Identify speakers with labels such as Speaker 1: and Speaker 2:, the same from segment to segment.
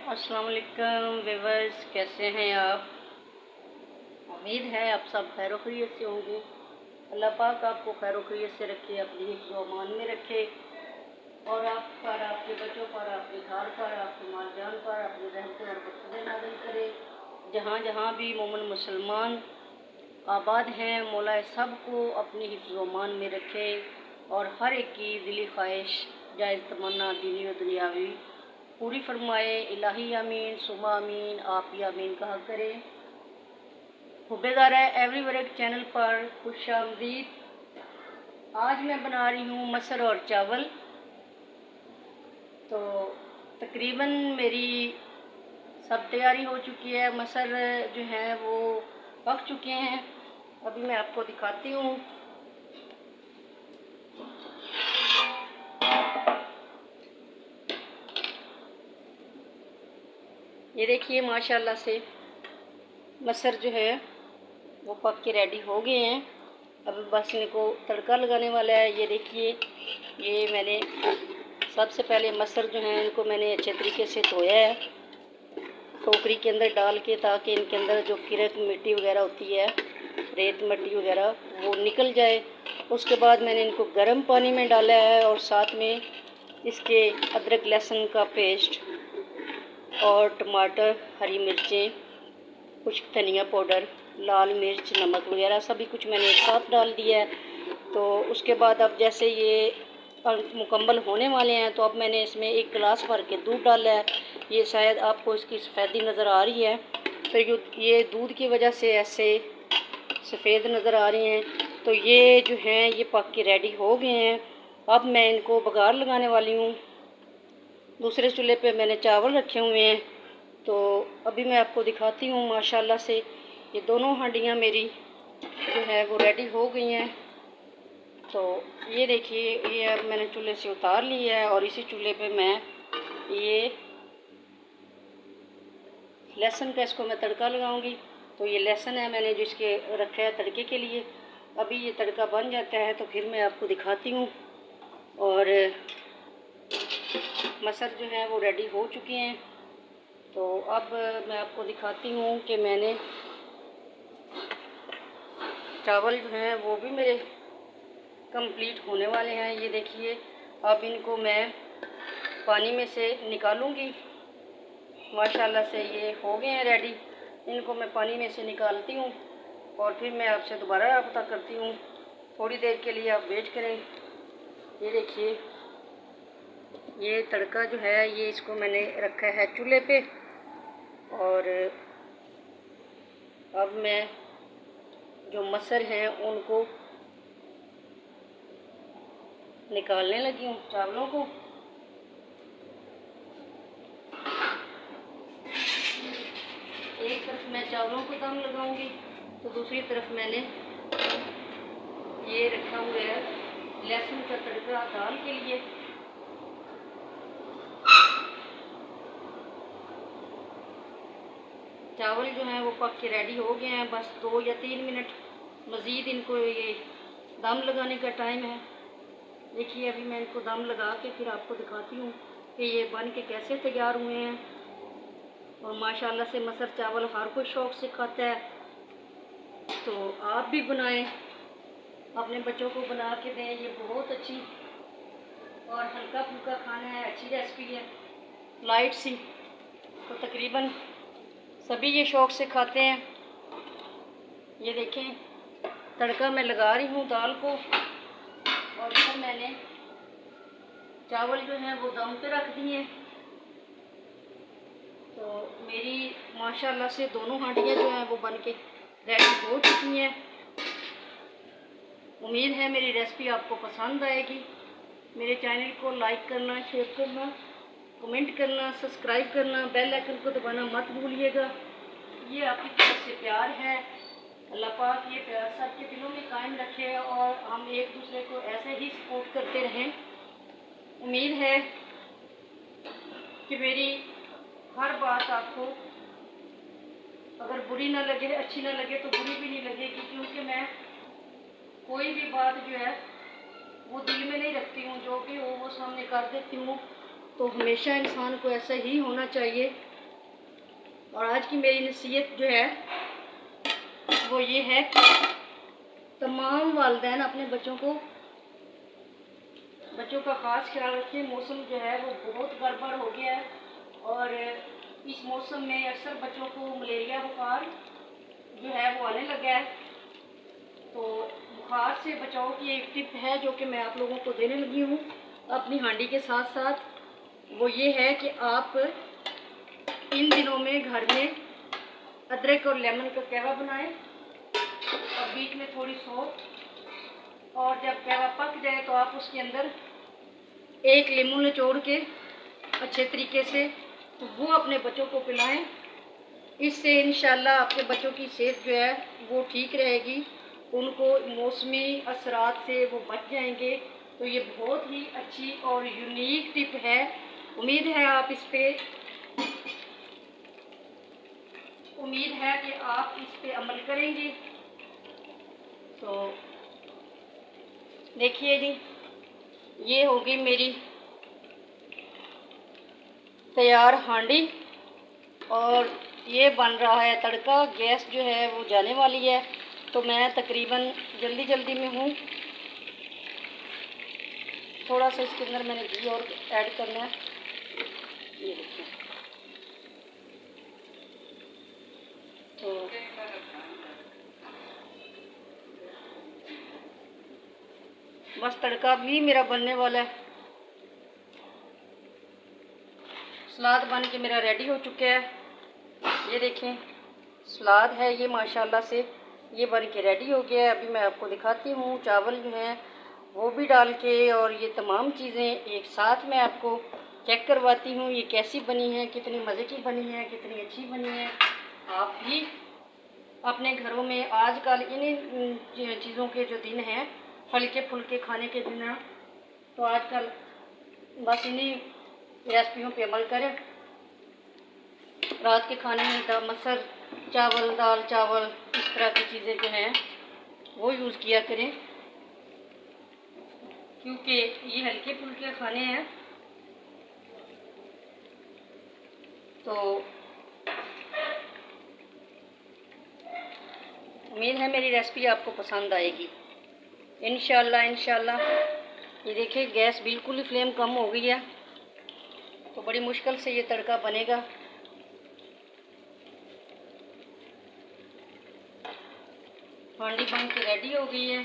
Speaker 1: अस्सलाम वालेकुम व्यूअर्स, कैसे हैं आप। उम्मीद है आप सब खैर खैरियत से होंगे। अल्लाह पाक आपको खैर खैरियत से रखे, अपनी हिफ्ज़ व अमान में रखे और आप पर, आपके बच्चों पर, आपके घर पर, आपके माल जान पर अपनी रहमतें और बरकतें नाज़िल करे। जहाँ जहाँ भी मोमिन मुसलमान आबाद हैं, मौला सबको अपनी हिफ्ज़ व अमान में रखे और हर एक की दिली ख्वाहिश जायज़ तमन्ना दीनी और दुनियावी पूरी फरमाए। इलाही आमीन सुमा आमीन, आप ही आमीन कहा करें। हुब्बेदार है एवरी वर्क चैनल पर खुश आमदीद। आज मैं बना रही हूँ मसर और चावल। तो तकरीबन मेरी सब तैयारी हो चुकी है। मसर जो हैं वो पक चुके हैं। अभी मैं आपको दिखाती हूँ। ये देखिए माशाल्लाह से मसर जो है वो पक के रेडी हो गए हैं। अब बस इनको तड़का लगाने वाला है। ये देखिए, ये मैंने सबसे पहले मसर जो हैं इनको मैंने अच्छे तरीके से धोया है टोकरी के अंदर डाल के, ताकि इनके अंदर जो कीड़े मिट्टी वगैरह होती है, रेत मिट्टी वगैरह, वो निकल जाए। उसके बाद मैंने इनको गर्म पानी में डाला है और साथ में इसके अदरक लहसुन का पेस्ट और टमाटर, हरी मिर्चें, कुछ धनिया पाउडर, लाल मिर्च, नमक वगैरह सभी कुछ मैंने एक साथ डाल दिया है। तो उसके बाद अब जैसे ये मुकम्मल होने वाले हैं, तो अब मैंने इसमें 1 गिलास भर के दूध डाला है। ये शायद आपको इसकी सफ़ेदी नज़र आ रही है, फिर ये दूध की वजह से ऐसे सफ़ेद नज़र आ रही हैं। तो ये जो हैं ये पक के रेडी हो गए हैं। अब मैं इनको बघार लगाने वाली हूँ। दूसरे चूल्हे पे मैंने चावल रखे हुए हैं। तो अभी मैं आपको दिखाती हूँ। माशाल्लाह से ये दोनों हांडियाँ मेरी जो है वो रेडी हो गई हैं। तो ये देखिए, ये अब मैंने चूल्हे से उतार लिया है और इसी चूल्हे पे मैं ये लहसुन का इसको मैं तड़का लगाऊंगी। तो ये लहसुन है मैंने जिसके रखा है तड़के के लिए। अभी ये तड़का बन जाता है तो फिर मैं आपको दिखाती हूँ। और मसर जो है वो रेडी हो चुके हैं। तो अब मैं आपको दिखाती हूँ कि मैंने चावल जो हैं वो भी मेरे कंप्लीट होने वाले हैं। ये देखिए, अब इनको मैं पानी में से निकालूंगी। माशाल्लाह से ये हो गए हैं रेडी। इनको मैं पानी में से निकालती हूँ और फिर मैं आपसे दोबारा रब्ता करती हूँ। थोड़ी देर के लिए आप वेट करें। ये देखिए, ये तड़का जो है ये इसको मैंने रखा है चूल्हे पे और अब मैं जो मसर हैं उनको निकालने लगी हूँ चावलों को। एक तरफ मैं चावलों को दम लगाऊंगी तो दूसरी तरफ मैंने ये रखा हुआ है लहसुन का तड़का दाल के लिए। चावल जो हैं वो पक के रेडी हो गए हैं। बस 2 या 3 मिनट मज़ीद इनको ये दम लगाने का टाइम है। देखिए, अभी मैं इनको दम लगा के फिर आपको दिखाती हूँ कि ये बन के कैसे तैयार हुए हैं। और माशाल्लाह से मसर चावल हर कोई शौक़ से खाता है। तो आप भी बनाएं, अपने बच्चों को बना के दें। ये बहुत अच्छी और हल्का फुल्का खाना है, अच्छी रेसिपी है, लाइट सी। तो तकरीबन सभी ये शौक़ से खाते हैं। ये देखें, तड़का मैं लगा रही हूँ दाल को और फिर मैंने चावल जो हैं वो दम पे रख दिए। तो मेरी माशाल्लाह से दोनों हांडियाँ जो हैं वो बन के रेडी हो चुकी हैं। उम्मीद है मेरी रेसिपी आपको पसंद आएगी। मेरे चैनल को लाइक करना, शेयर करना, कमेंट करना, सब्सक्राइब करना, बेल आइकन को दबाना मत भूलिएगा। ये आपकी तरफ से प्यार है। अल्लाह पाक ये प्यार सबके दिलों में कायम रखे और हम एक दूसरे को ऐसे ही सपोर्ट करते रहें। उम्मीद है कि मेरी हर बात आपको अगर बुरी ना लगे, अच्छी ना लगे तो बुरी भी नहीं लगेगी, क्योंकि मैं कोई भी बात जो है वो दिल में नहीं रखती हूँ। जो भी हो वो सामने कर देती हूँ। तो हमेशा इंसान को ऐसा ही होना चाहिए और आज की मेरी नसीहत जो है वो ये है कि तमाम वालिदैन अपने बच्चों का ख़ास ख्याल रखें। मौसम जो है वो बहुत गड़बड़ हो गया है और इस मौसम में अक्सर बच्चों को मलेरिया बुखार जो है वो आने लगा है। तो बुखार से बचाव की एक टिप है जो कि मैं आप लोगों को देने लगी हूँ अपनी हांडी के साथ साथ, वो ये है कि आप इन दिनों में घर में अदरक और लेमन का कहवा बनाएं और बीच में थोड़ी सौंफ, और जब कहवा पक जाए तो आप उसके अंदर एक नींबू निचोड़ के अच्छे तरीके से वो अपने बच्चों को पिलाएं। इससे इंशाल्लाह आपके बच्चों की सेहत जो है वो ठीक रहेगी, उनको मौसमी असरात से वो बच जाएंगे। तो ये बहुत ही अच्छी और यूनिक टिप है। उम्मीद है कि आप इस पे अमल करेंगे। तो देखिए जी, ये होगी मेरी तैयार हांडी और ये बन रहा है तड़का। गैस जो है वो जाने वाली है, तो मैं तकरीबन जल्दी में हूँ। थोड़ा सा इसके अंदर मैंने घी और ऐड करना है। ये देखिए, तो बस तड़का भी मेरा बनने वाला है। सलाद बन के मेरा रेडी हो चुका है। ये देखें, सलाद है ये माशाल्लाह से ये बन के रेडी हो गया है। अभी मैं आपको दिखाती हूँ चावल जो हैं वो भी डाल के, और ये तमाम चीज़ें एक साथ मैं आपको चेक करवाती हूँ ये कैसी बनी है, कितनी मज़े की बनी है, कितनी अच्छी बनी है। आप भी अपने घरों में आजकल इन्हीं चीज़ों के जो दिन हैं, हल्के फुल्के खाने के दिन हैं, तो आजकल बस इन्हीं रेसिपियों पे अमल करें। रात के खाने में मसर चावल, दाल चावल, इस तरह की चीज़ें जो हैं वो यूज़ किया करें, क्योंकि ये हल्के फुल्के खाने हैं। तो उम्मीद है मेरी रेसिपी आपको पसंद आएगी इंशाल्लाह। ये देखिए, गैस बिल्कुल ही फ्लेम कम हो गई है, तो बड़ी मुश्किल से ये तड़का बनेगा। हांडी बन के रेडी हो गई है।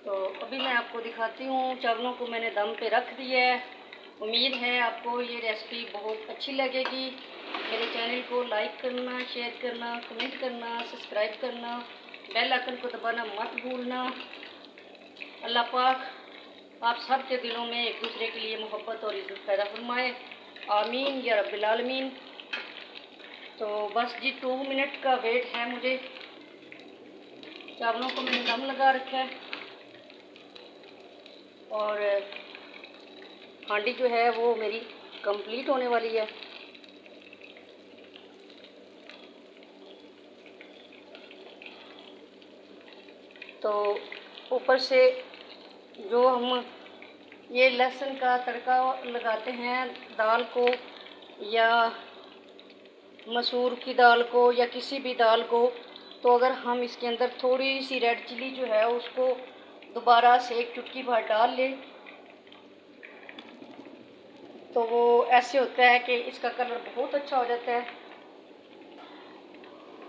Speaker 1: तो अभी मैं आपको दिखाती हूँ, चावलों को मैंने दम पे रख दिया है। उम्मीद है आपको ये रेसिपी बहुत अच्छी लगेगी। मेरे चैनल को लाइक करना, शेयर करना, कमेंट करना, सब्सक्राइब करना, बेल आइकन को दबाना मत भूलना। अल्लाह पाक आप सब के दिलों में एक दूसरे के लिए मोहब्बत और इज़्ज़त पैदा फरमाए, आमीन या रब्बिल आलमीन। तो बस जी 2 मिनट का वेट है मुझे। चावलों को मैंने दम लगा रखा है और हांडी जो है वो मेरी कंप्लीट होने वाली है। तो ऊपर से जो हम ये लहसुन का तड़का लगाते हैं दाल को, या मसूर की दाल को, या किसी भी दाल को, तो अगर हम इसके अंदर थोड़ी सी रेड चिली जो है उसको दोबारा से एक चुटकी भर डाल लें, तो वो ऐसे होता है कि इसका कलर बहुत अच्छा हो जाता है।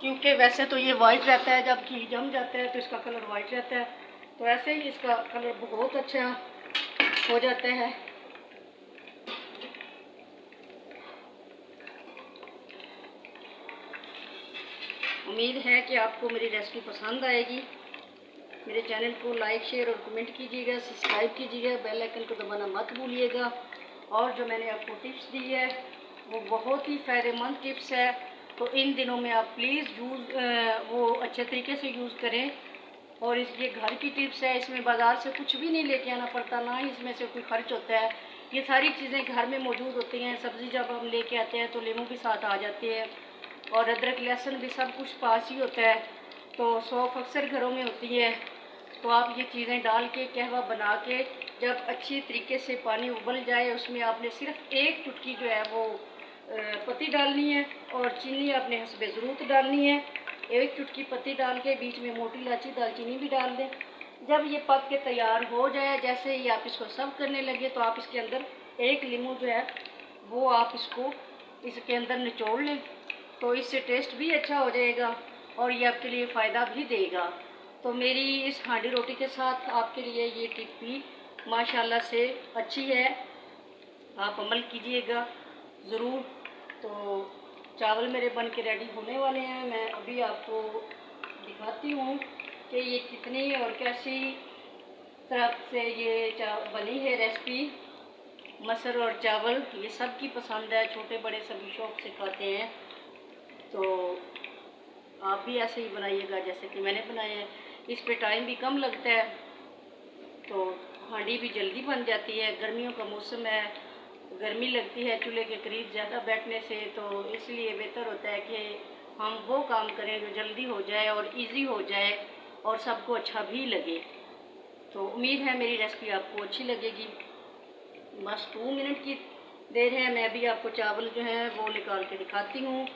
Speaker 1: क्योंकि वैसे तो ये वाइट रहता है, जब घी जम जाता है तो इसका कलर वाइट रहता है, तो ऐसे ही इसका कलर बहुत अच्छा हो जाता है। उम्मीद है कि आपको मेरी रेसिपी पसंद आएगी। मेरे चैनल को लाइक, शेयर और कमेंट कीजिएगा, सब्सक्राइब कीजिएगा, बेल आइकन को दबाना मत भूलिएगा। और जो मैंने आपको टिप्स दी है वो बहुत ही फ़ायदेमंद टिप्स है, तो इन दिनों में आप प्लीज़ वो अच्छे तरीके से यूज़ करें। और ये घर की टिप्स है, इसमें बाज़ार से कुछ भी नहीं लेके आना पड़ता, ना ही इसमें से कोई खर्च होता है। ये सारी चीज़ें घर में मौजूद होती हैं। सब्ज़ी जब हम लेके आते हैं तो नींबू भी साथ आ जाते हैं, और अदरक लहसुन भी सब कुछ पास ही होता है। तो सौंफ अक्सर घरों में होती है, तो आप ये चीज़ें डाल के कहवा बना के जब अच्छी तरीके से पानी उबल जाए, उसमें आपने सिर्फ एक चुटकी जो है वो पत्ती डालनी है और चीनी आपने हस्बे ज़रूरत डालनी है। एक चुटकी पत्ती डाल के बीच में मोटी इलायची दालचीनी भी डाल दें। जब ये पक के तैयार हो जाए, जैसे ही आप इसको सर्व करने लगे तो आप इसके अंदर एक नींबू जो है वो आप इसके अंदर निचोड़ लें, तो इससे टेस्ट भी अच्छा हो जाएगा और ये आपके लिए फ़ायदा भी देगा। तो मेरी इस हांडी रोटी के साथ आपके लिए ये टिप भी माशाल्लाह से अच्छी है, आप अमल कीजिएगा ज़रूर। तो चावल मेरे बन के रेडी होने वाले हैं। मैं अभी आपको दिखाती हूँ कि ये कितनी और कैसी तरह से ये बनी है रेसिपी। मसर और चावल ये सबकी पसंद है, छोटे बड़े सभी शौक से खाते हैं। तो आप भी ऐसे ही बनाइएगा जैसे कि मैंने बनाया है। इस पे टाइम भी कम लगता है, तो हांडी भी जल्दी बन जाती है। गर्मियों का मौसम है, गर्मी लगती है चूल्हे के करीब ज़्यादा बैठने से, तो इसलिए बेहतर होता है कि हम वो काम करें जो जल्दी हो जाए और इजी हो जाए और सबको अच्छा भी लगे। तो उम्मीद है मेरी रेसिपी आपको अच्छी लगेगी। बस 2 मिनट की देर है, मैं अभी आपको चावल जो है वो निकाल के दिखाती हूँ।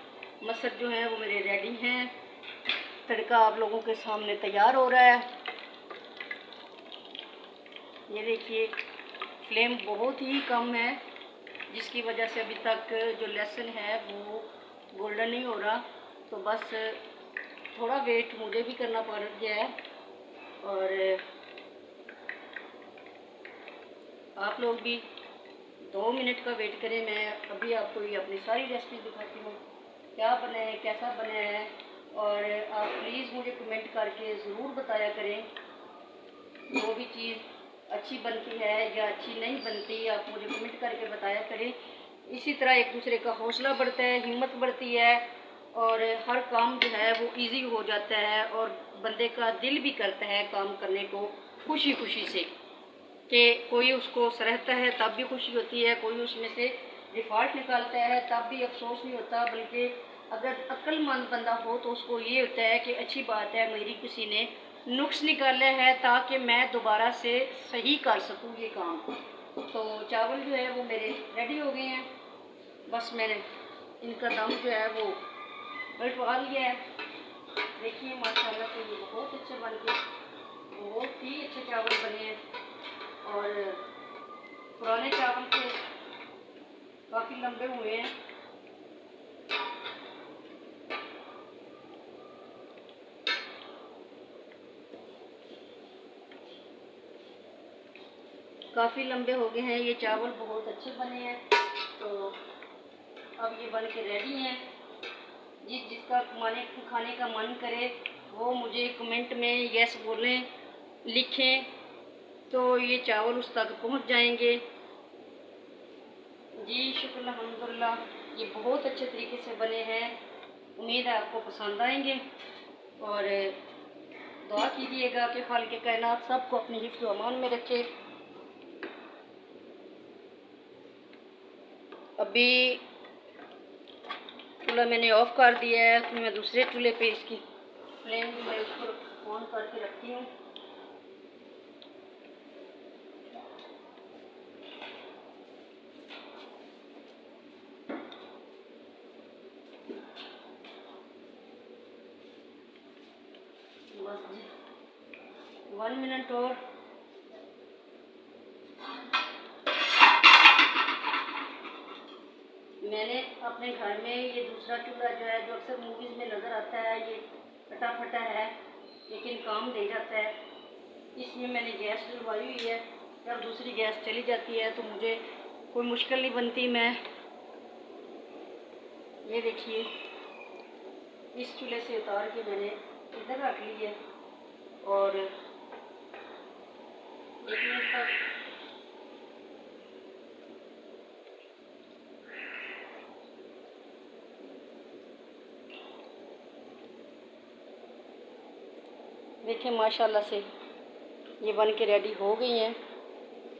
Speaker 1: मसर जो है वो मेरे रेडी हैं, तड़का आप लोगों के सामने तैयार हो रहा है। ये देखिए फ्लेम बहुत ही कम है, जिसकी वजह से अभी तक जो लहसुन है वो गोल्डन नहीं हो रहा। तो बस थोड़ा वेट मुझे भी करना पड़ गया है और आप लोग भी 2 मिनट का वेट करें। मैं अभी आपको ये अपनी सारी रेसिपी दिखाती हूँ क्या बना है, कैसा बना है। और आप प्लीज़ मुझे कमेंट करके ज़रूर बताया करें, जो भी चीज़ अच्छी बनती है या अच्छी नहीं बनती, आप मुझे कमेंट करके बताया करें। इसी तरह एक दूसरे का हौसला बढ़ता है, हिम्मत बढ़ती है और हर काम जो है वो इजी हो जाता है और बंदे का दिल भी करता है काम करने को खुशी खुशी से। कि कोई उसको सराहता है तब भी खुशी होती है, कोई उसमें से डिफ़ॉल्ट निकालता है तब भी अफसोस नहीं होता, बल्कि अगर अक्लमंद बंदा हो तो उसको ये होता है कि अच्छी बात है, मेरी किसी ने नुक्स निकाला है ताकि मैं दोबारा से सही कर सकूं ये काम। तो चावल जो है वो मेरे रेडी हो गए हैं, बस मैंने इनका दम जो है वो बैठवा लिया है। देखिए माशाल्लाह से ये बहुत अच्छे बन के बहुत ही अच्छे चावल बने हैं और पुराने चावल से काफ़ी लंबे हुए हैं। काफ़ी लंबे हो गए हैं ये चावल, बहुत अच्छे बने हैं। तो अब ये बन के रेडी हैं। जिसका खाने का मन करे वो मुझे कमेंट में यस बोलें, लिखें, तो ये चावल उस तक पहुंच जाएंगे। जी शुक्र अल्हम्दुलिल्लाह, ये बहुत अच्छे तरीके से बने हैं। उम्मीद है आपको पसंद आएंगे और दुआ कीजिएगा कि खालिक कायनात सबको अपनी हिफ्ज़ व अमान में रखे। अभी चूल्हा मैंने ऑफ़ कर दिया है, तो मैं दूसरे चूल्हे पे इसकी फ्लेम जो है उसको ऑन करके रखती हूँ। बस 1 मिनट और। मैंने अपने घर में ये दूसरा चूल्हा जो है, जो अक्सर मूवीज़ में नज़र आता है, ये फटा फटा है लेकिन काम दे जाता है, इसमें मैंने गैस डलवाई हुई है। जब दूसरी गैस चली जाती है तो मुझे कोई मुश्किल नहीं बनती। मैं ये देखिए इस चूल्हे से उतार के मैंने इधर रख ली है और 1 मिनट तक देखिए माशाल्लाह से ये बन के रेडी हो गई हैं।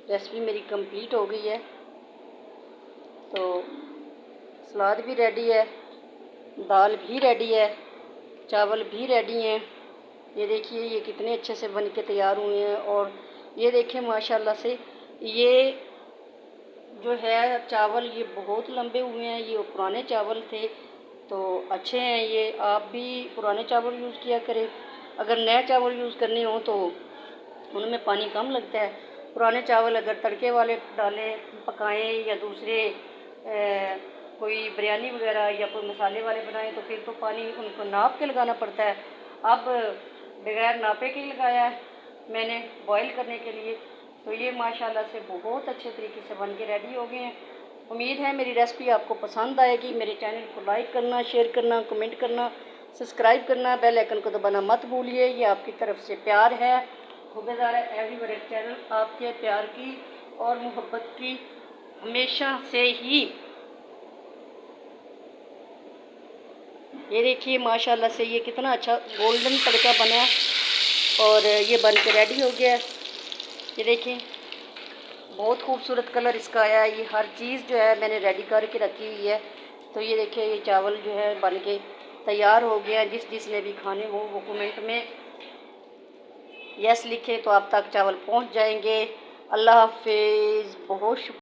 Speaker 1: रेसिपी मेरी कंप्लीट हो गई है। तो सलाद भी रेडी है, दाल भी रेडी है, चावल भी रेडी हैं ये देखिए ये कितने अच्छे से बन के तैयार हुए हैं। और ये देखिए माशाल्लाह से ये जो है चावल ये बहुत लंबे हुए हैं। ये पुराने चावल थे तो अच्छे हैं ये। आप भी पुराने चावल यूज़ किया करें। अगर नए चावल यूज़ करने हो तो उनमें पानी कम लगता है। पुराने चावल अगर तड़के वाले डालें पकाएं या दूसरे कोई बिरयानी वगैरह या कोई मसाले वाले बनाएं तो फिर तो पानी उनको नाप के लगाना पड़ता है। अब बगैर नापे के ही लगाया है मैंने बॉईल करने के लिए। तो ये माशाल्लाह से बहुत अच्छे तरीके से बन के रेडी हो गए हैं। उम्मीद है मेरी रेसिपी आपको पसंद आएगी। मेरे चैनल को लाइक करना, शेयर करना, कमेंट करना, सब्सक्राइब करना, बेल आइकन को दबाना मत भूलिए। ये आपकी तरफ से प्यार है। खुबेदारा एवरीबॉडी चैनल आपके प्यार की और मोहब्बत की हमेशा से ही। ये देखिए माशाल्लाह से ये कितना अच्छा गोल्डन तड़का बना और ये बन के रेडी हो गया है। ये देखिए बहुत खूबसूरत कलर इसका आया है। ये हर चीज़ जो है मैंने रेडी करके रखी हुई है। तो ये देखिए ये चावल जो है बन के तैयार हो गया। जिसने भी खाने हो वो कमेंट में यस लिखे तो आप तक चावल पहुंच जाएंगे। अल्लाह हाफिज़। बहुत शुक्रिया।